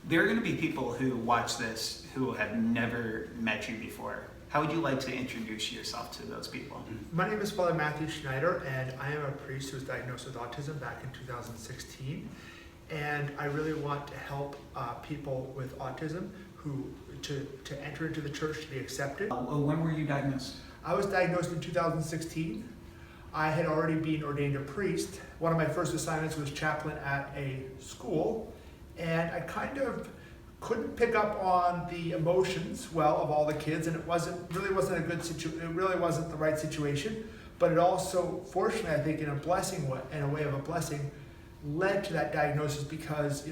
There are going to be people who watch this who have never met you before. How would you like to introduce yourself to those people? My name is Father Matthew Schneider, and I am a priest who was diagnosed with autism back in 2016. And I really want to help people with autism to enter into the church, to be accepted. When were you diagnosed? I was diagnosed in 2016. I had already been ordained a priest. One of my first assignments was chaplain at a school, and I kind of couldn't pick up on the emotions well of all the kids, and it really wasn't the right situation. But it also, fortunately, I think in a way of a blessing, led to that diagnosis, because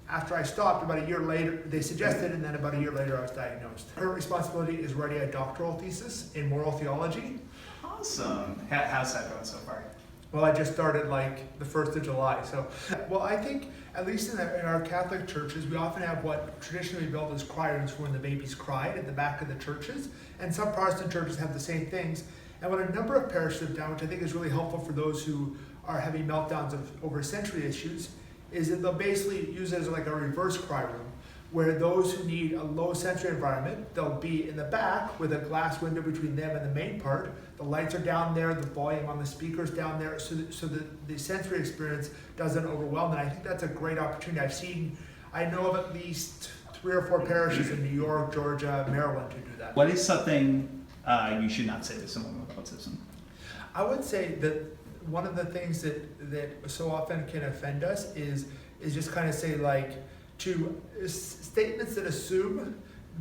after I stopped, about a year later, they suggested, and then about a year later I was diagnosed. Her responsibility is writing a doctoral thesis in moral theology. Awesome. How's that going so far? Well, I just started like the 1st of July. So, well, I think at least in our Catholic churches, we often have what traditionally built as cry rooms for when the babies cried at the back of the churches. And some Protestant churches have the same things. And what a number of parishes have done, which I think is really helpful for those who are having meltdowns over sensory issues, is that they'll basically use it as like a reverse cry room, where those who need a low sensory environment, they'll be in the back with a glass window between them and the main part. The lights are down there, the volume on the speakers down there, so that the sensory experience doesn't overwhelm. And I think that's a great opportunity. I know of at least 3 or 4 parishes in New York, Georgia, Maryland who do that. What is something you should not say to someone with autism? I would say that one of the things that so often can offend us is just kind of say statements that assume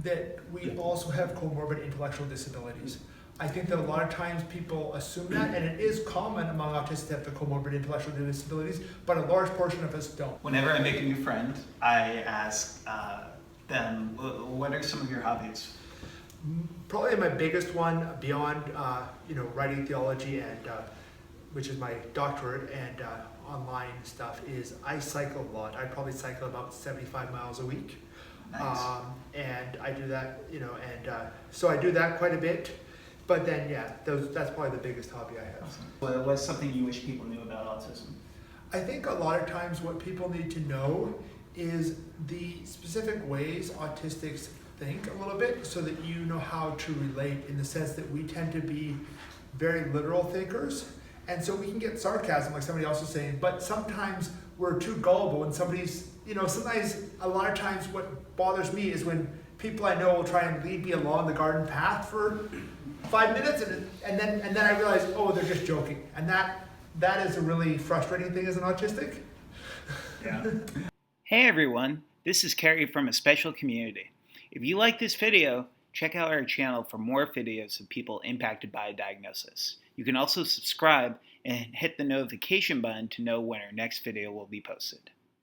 that we also have comorbid intellectual disabilities. I think that a lot of times people assume that, and it is common among autists to have the comorbid intellectual disabilities, but a large portion of us don't. Whenever I make a new friend, I ask them, what are some of your hobbies? Probably my biggest one, beyond writing theology and which is my doctorate, and online stuff, is I cycle a lot. I probably cycle about 75 miles a week. Nice. And I do that, so I do that quite a bit. But then, that's probably the biggest hobby I have. Awesome. What's something you wish people knew about autism? I think a lot of times what people need to know is the specific ways autistics think a little bit, so that you know how to relate, in the sense that we tend to be very literal thinkers. And so we can get sarcasm, like somebody else was saying, but sometimes we're too gullible, and sometimes a lot of times what bothers me is when people I know will try and lead me along the garden path for 5 minutes, and then I realize, oh, they're just joking. And that is a really frustrating thing as an autistic. Yeah. Hey everyone, this is Kerry from A Special Community. If you like this video, check out our channel for more videos of people impacted by a diagnosis. You can also subscribe and hit the notification button to know when our next video will be posted.